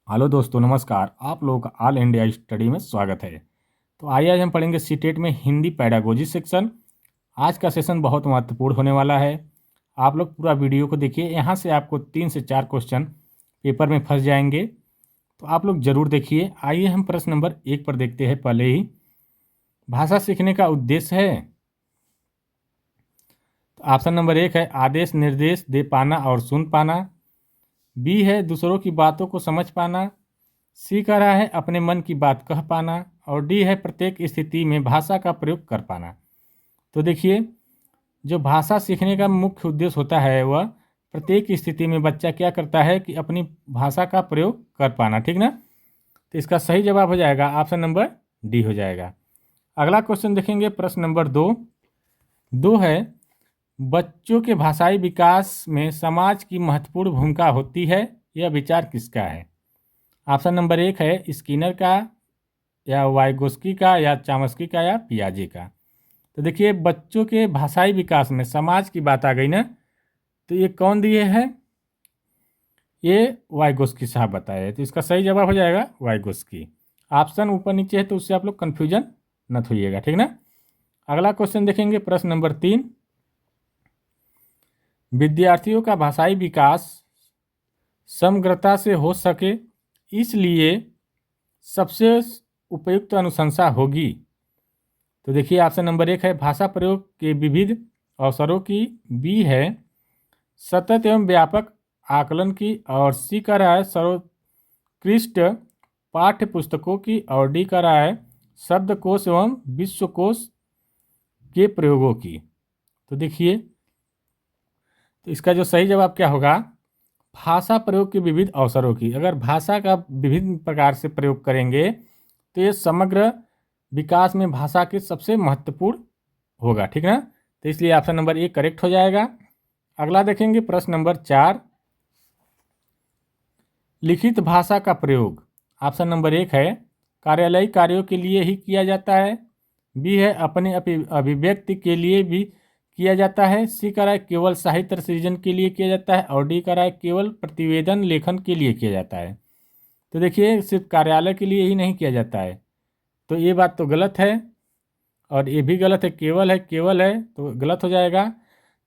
Hello दोस्तों, नमस्कार। आप लोगों का ऑल इंडिया स्टडी में स्वागत है। तो आइए आज हम पढ़ेंगे सीटेट में हिंदी पैडागोजी सेक्शन। आज का सेशन बहुत महत्वपूर्ण होने वाला है। आप लोग पूरा वीडियो को देखिए। यहाँ से आपको 3 से 4 क्वेश्चन पेपर में फंस जाएंगे, तो आप लोग ज़रूर देखिए। आइए हम प्रश्न नंबर 1 पर देखते हैं। पहले ही भाषा सीखने का उद्देश्य है, तो ऑप्शन नंबर 1 है आदेश निर्देश दे पाना और सुन पाना। बी है दूसरों की बातों को समझ पाना। सी कह रहा है अपने मन की बात कह पाना। और डी है प्रत्येक स्थिति में भाषा का प्रयोग कर पाना। तो देखिए, जो भाषा सीखने का मुख्य उद्देश्य होता है वह प्रत्येक स्थिति में बच्चा क्या करता है कि अपनी भाषा का प्रयोग कर पाना। ठीक ना। तो इसका सही जवाब हो जाएगा ऑप्शन नंबर डी हो जाएगा। अगला क्वेश्चन देखेंगे, प्रश्न नंबर 2 है बच्चों के भाषाई विकास में समाज की महत्वपूर्ण भूमिका होती है, यह विचार किसका है। ऑप्शन नंबर 1 है स्किनर का, या वाइगोस्की का, या चामस्की का, या पियाजे का। तो देखिए, बच्चों के भाषाई विकास में समाज की बात आ गई ना, तो ये कौन दिए हैं, ये वाइगोस्की साहब बताए। तो इसका सही जवाब हो जाएगा वाइगोस्की। ऑप्शन ऊपर नीचे है तो उससे आप लोग कन्फ्यूजन न होइएगा, ठीक ना। अगला क्वेश्चन देखेंगे, प्रश्न नंबर 3। विद्यार्थियों का भाषाई विकास समग्रता से हो सके, इसलिए सबसे उपयुक्त अनुशंसा होगी। तो देखिए, ऑप्शन नंबर 1 है भाषा प्रयोग के विविध अवसरों की। बी है सतत एवं व्यापक आकलन की। और सी का रहा है सर्वोत्कृष्ट पाठ्य पुस्तकों की। और डी का रहा है शब्दकोश एवं विश्वकोश के प्रयोगों की। तो देखिए, तो इसका जो सही जवाब क्या होगा, भाषा प्रयोग के विविध अवसरों की। अगर भाषा का विभिन्न प्रकार से प्रयोग करेंगे तो ये समग्र विकास में भाषा के सबसे महत्वपूर्ण होगा, ठीक ना। तो इसलिए ऑप्शन नंबर 1 करेक्ट हो जाएगा। अगला देखेंगे, प्रश्न नंबर 4। लिखित भाषा का प्रयोग। ऑप्शन नंबर 1 है कार्यालयिक कार्यों के लिए ही किया जाता है। बी है अपने अभिव्यक्ति के लिए भी किया जाता है। सी का है केवल साहित्य सृजन के लिए किया जाता है। और डी का है केवल प्रतिवेदन लेखन के लिए किया जाता है। तो देखिए, सिर्फ कार्यालय के लिए ही नहीं किया जाता है, तो ये बात तो गलत है। और ये भी गलत है, केवल है तो गलत हो जाएगा।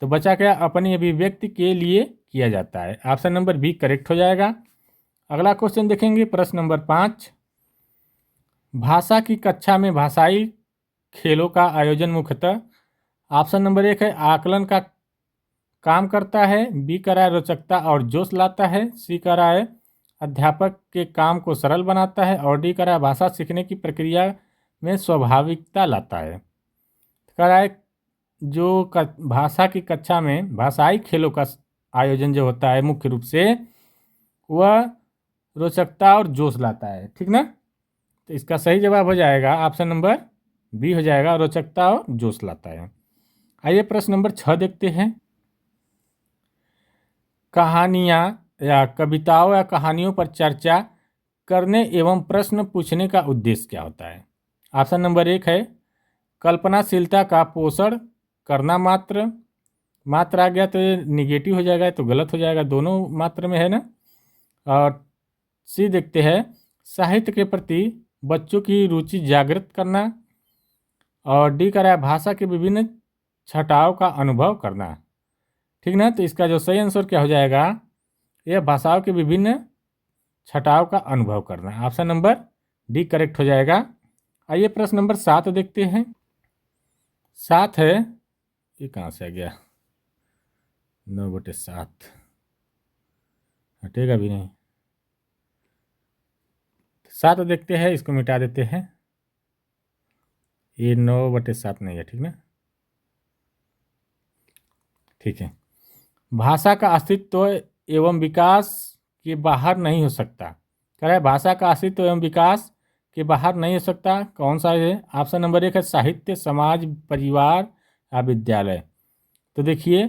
तो बचा क्या, अपनी अभिव्यक्ति के लिए किया जाता है। ऑप्शन नंबर बी करेक्ट हो जाएगा। अगला क्वेश्चन देखेंगे, प्रश्न नंबर 5। भाषा की कक्षा में भाषाई खेलों का आयोजन मुख्यतः। ऑप्शन नंबर 1 है आकलन का काम करता है। बी का रहा है रोचकता और जोश लाता है। सी का रहा है अध्यापक के काम को सरल बनाता है। और डी का रहा है भाषा सीखने की प्रक्रिया में स्वाभाविकता लाता है। कह रहा है जो भाषा की कक्षा में भाषाई खेलों का आयोजन जो होता है मुख्य रूप से वह रोचकता और जोश लाता है, ठीक ना। तो इसका सही जवाब हो जाएगा ऑप्शन नंबर बी हो जाएगा, रोचकता और जोश लाता है। आइए प्रश्न नंबर 6 देखते हैं। कहानियाँ या कविताओं या कहानियों पर चर्चा करने एवं प्रश्न पूछने का उद्देश्य क्या होता है। ऑप्शन नंबर 1 है कल्पनाशीलता का पोषण करना। मात्र आ गया तो ये निगेटिव हो जाएगा, तो गलत हो जाएगा, दोनों मात्र में है ना। और सी देखते हैं साहित्य के प्रति बच्चों की रुचि जागृत करना। और डी का रहा है भाषा के विभिन्न छटाव का अनुभव करना, ठीक ना। तो इसका जो सही आंसर क्या हो जाएगा, यह भाषाओं के विभिन्न छटाव का अनुभव करना। ऑप्शन नंबर डी करेक्ट हो जाएगा। आइए प्रश्न नंबर 7 देखते हैं। 7 है, ये कहाँ से आ गया, 9/7 हटेगा भी नहीं। 7 देखते हैं, इसको मिटा देते हैं। ये 9/7 नहीं है, ठीक ना। ठीक है, भाषा का अस्तित्व एवं विकास के बाहर नहीं हो सकता। कह रहा है भाषा का अस्तित्व एवं विकास के बाहर नहीं हो सकता। कौन सा है, ऑप्शन नंबर 1 है साहित्य, समाज, परिवार या विद्यालय। तो देखिए,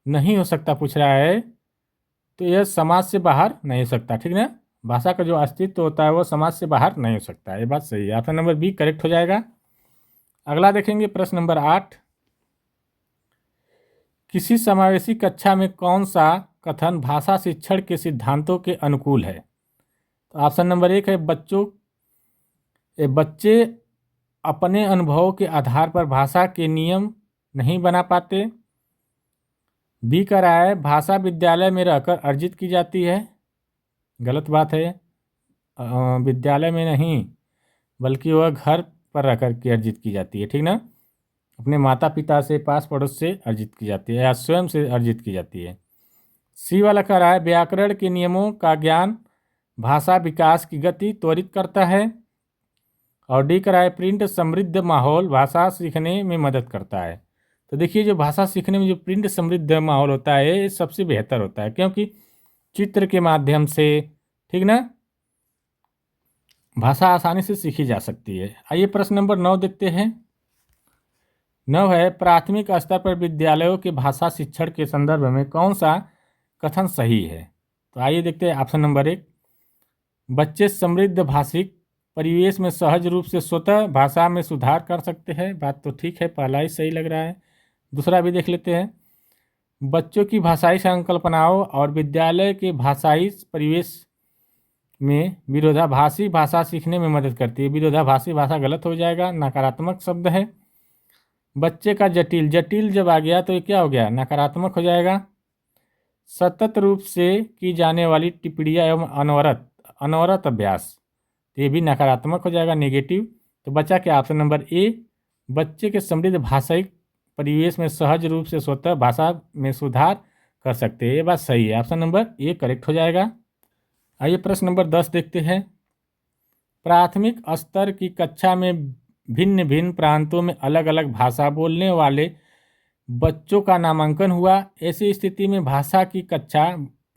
नहीं हो सकता पूछ रहा है, तो यह समाज से बाहर नहीं हो सकता, ठीक ना। भाषा का जो अस्तित्व होता है वो समाज से बाहर नहीं हो सकता, ये बात सही है। ऑप्शन नंबर बी करेक्ट हो जाएगा। अगला देखेंगे, प्रश्न नंबर 8। किसी समावेशी कक्षा में कौन सा कथन भाषा शिक्षण के सिद्धांतों के अनुकूल है। तो ऑप्शन नंबर 1 है बच्चे अपने अनुभवों के आधार पर भाषा के नियम नहीं बना पाते। बी कह रहा है भाषा विद्यालय में रहकर अर्जित की जाती है। गलत बात है, विद्यालय में नहीं बल्कि वह घर पर रहकर के अर्जित की जाती है, ठीक ना। अपने माता पिता से, पास पड़ोस से अर्जित की जाती है या स्वयं से अर्जित की जाती है। सी वाला कह रहा है व्याकरण के नियमों का ज्ञान भाषा विकास की गति त्वरित करता है। और डी कह रहा है प्रिंट समृद्ध माहौल भाषा सीखने में मदद करता है। तो देखिए जो भाषा सीखने में जो प्रिंट समृद्ध माहौल होता है ये सबसे बेहतर होता है, क्योंकि चित्र के माध्यम से, ठीक ना, भाषा आसानी से सीखी जा सकती है। आइए प्रश्न नंबर 9 देखते हैं। 9 है प्राथमिक स्तर पर विद्यालयों के भाषा शिक्षण के संदर्भ में कौन सा कथन सही है। तो आइए देखते हैं ऑप्शन नंबर 1 बच्चे समृद्ध भाषिक परिवेश में सहज रूप से स्वतः भाषा में सुधार कर सकते हैं। बात तो ठीक है, पहला ही सही लग रहा है। दूसरा भी देख लेते हैं बच्चों की भाषाई संकल्पनाओं और विद्यालय के भाषाई परिवेश में विरोधाभासी भाषा सीखने में मदद करती है। विरोधाभासी भाषा गलत हो जाएगा, नकारात्मक शब्द है। बच्चे का जटिल जब आ गया तो ये क्या हो गया, नकारात्मक हो जाएगा। सतत रूप से की जाने वाली टिप्पणियाँ एवं अनवरत अभ्यास, तो ये भी नकारात्मक हो जाएगा, नेगेटिव। तो बचा क्या, ऑप्शन नंबर ए बच्चे के समृद्ध भाषाई परिवेश में सहज रूप से स्वतः भाषा में सुधार कर सकते हैं। ये बात सही है, ऑप्शन नंबर ए करेक्ट हो जाएगा। आइए प्रश्न नंबर 10 देखते हैं। प्राथमिक स्तर की कक्षा में भिन्न भिन्न प्रांतों में अलग अलग भाषा बोलने वाले बच्चों का नामांकन हुआ। ऐसी स्थिति में भाषा की कक्षा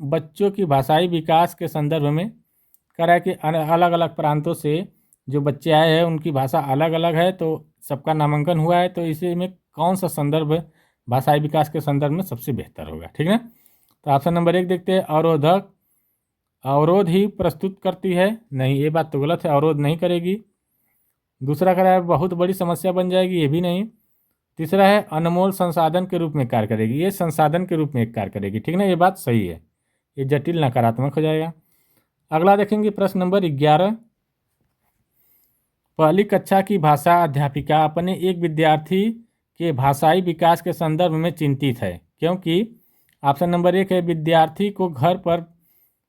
बच्चों की भाषाई विकास के संदर्भ में करा कि अलग अलग प्रांतों से जो बच्चे आए हैं उनकी भाषा अलग अलग है, तो सबका नामांकन हुआ है। तो इसी में कौन सा संदर्भ भाषाई विकास के संदर्भ में सबसे बेहतर होगा, ठीक है। तो ऑप्शन नंबर 1 देखते हैं अवरोध ही प्रस्तुत करती है। नहीं, ये बात तो गलत है, अवरोध नहीं करेगी। दूसरा कह रहा है बहुत बड़ी समस्या बन जाएगी, ये भी नहीं। तीसरा है अनमोल संसाधन के रूप में कार्य करेगी, ये संसाधन के रूप में कार्य करेगी, ठीक ना, ये बात सही है। ये जटिल नकारात्मक हो जाएगा। अगला देखेंगे प्रश्न नंबर 11। पहली कक्षा की भाषा अध्यापिका अपने एक विद्यार्थी के भाषाई विकास के संदर्भ में चिंतित है, क्योंकि ऑप्शन नंबर 1 है विद्यार्थी को घर पर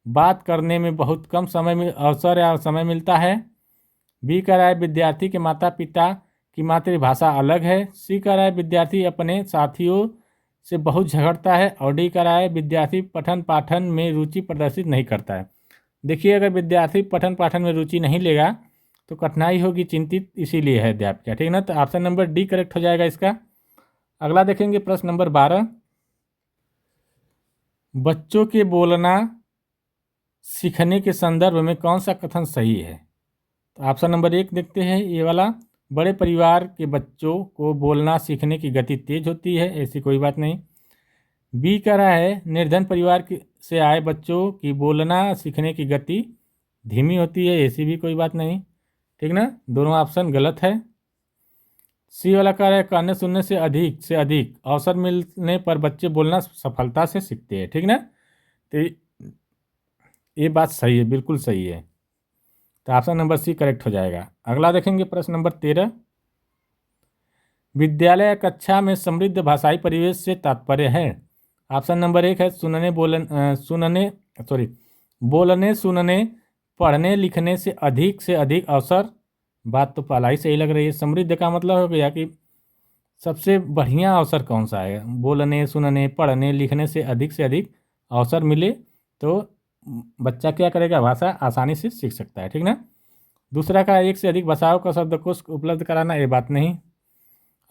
बात करने में बहुत कम अवसर या समय मिलता है। बी कह रहा है विद्यार्थी के माता पिता की मातृभाषा अलग है। सी कह रहा है विद्यार्थी अपने साथियों से बहुत झगड़ता है। और डी कह रहा है विद्यार्थी पठन पाठन में रुचि प्रदर्शित नहीं करता है। देखिए अगर विद्यार्थी पठन पाठन में रुचि नहीं लेगा तो कठिनाई होगी, चिंतित इसीलिए है अध्यापिका, ठीक ना। तो ऑप्शन नंबर डी करेक्ट हो जाएगा इसका। अगला देखेंगे प्रश्न नंबर 12। बच्चों के बोलना सीखने के संदर्भ में कौन सा कथन सही है। तो ऑप्शन नंबर 1 देखते हैं, ये वाला बड़े परिवार के बच्चों को बोलना सीखने की गति तेज होती है, ऐसी कोई बात नहीं। बी कह रहा है निर्धन परिवार से आए बच्चों की बोलना सीखने की गति धीमी होती है, ऐसी भी कोई बात नहीं, ठीक ना। दोनों ऑप्शन गलत है। सी वाला कह रहा है कहने सुनने से अधिक अवसर मिलने पर बच्चे बोलना सफलता से सीखते हैं, ठीक ना। तो ये बात सही है, बिल्कुल सही है। तो ऑप्शन नंबर सी करेक्ट हो जाएगा। अगला देखेंगे प्रश्न नंबर 13। विद्यालय कक्षा में समृद्ध भाषाई परिवेश से तात्पर्य है। ऑप्शन नंबर 1 है बोलने सुनने पढ़ने लिखने से अधिक अवसर। बात तो पहला ही सही लग रही है। समृद्ध का मतलब हो गया कि सबसे बढ़िया अवसर कौन सा है, बोलने सुनने पढ़ने लिखने से अधिक अवसर मिले तो बच्चा क्या करेगा, भाषा आसानी से सीख सकता है, ठीक ना। दूसरा का एक से अधिक भाषाओं का शब्दकोश उपलब्ध कराना, ये बात नहीं।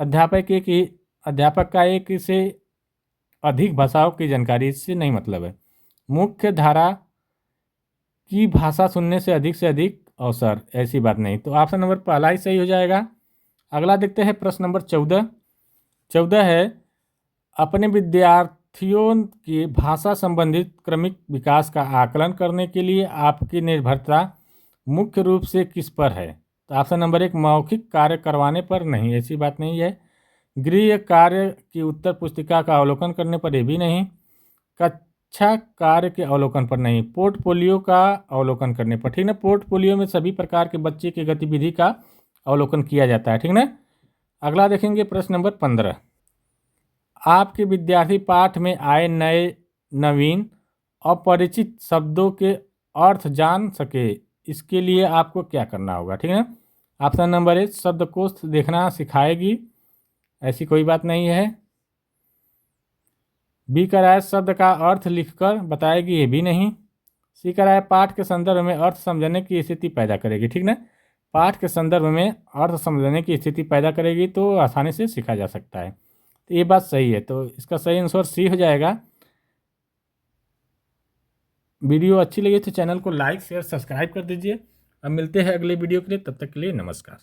अध्यापक का एक से अधिक भाषाओं की जानकारी, इससे नहीं मतलब है। मुख्य धारा की भाषा सुनने से अधिक अवसर, ऐसी बात नहीं। तो ऑप्शन नंबर पहला ही सही हो जाएगा। अगला देखते हैं प्रश्न नंबर 14 है अपने विद्यार्थियों के भाषा संबंधित क्रमिक विकास का आकलन करने के लिए आपकी निर्भरता मुख्य रूप से किस पर है। तो ऑप्शन नंबर 1 मौखिक कार्य करवाने पर, नहीं, ऐसी बात नहीं है। गृह कार्य की उत्तर पुस्तिका का अवलोकन करने पर, ये भी नहीं। शिक्षा कार्य के अवलोकन पर नहीं, पोर्टफोलियो का अवलोकन करने पर, ठीक ना। पोर्टफोलियो में सभी प्रकार के बच्चे की गतिविधि का अवलोकन किया जाता है, ठीक ना। अगला देखेंगे प्रश्न नंबर 15। आपके विद्यार्थी पाठ में आए नए नवीन अपरिचित शब्दों के अर्थ जान सके, इसके लिए आपको क्या करना होगा, ठीक है। ऑप्शन नंबर ए, शब्दकोश देखना सिखाएगी, ऐसी कोई बात नहीं है। बी कह रहा है शब्द का अर्थ लिखकर बताएगी, ये भी नहीं। सी कह रहा है पाठ के संदर्भ में अर्थ समझने की स्थिति पैदा करेगी, ठीक ना। पाठ के संदर्भ में अर्थ समझने की स्थिति पैदा करेगी तो आसानी से सीखा जा सकता है, तो ये बात सही है। तो इसका सही आंसर सी हो जाएगा। वीडियो अच्छी लगी तो चैनल को लाइक शेयर सब्सक्राइब कर दीजिए। अब मिलते हैं अगले वीडियो के लिए, तब तक के लिए नमस्कार।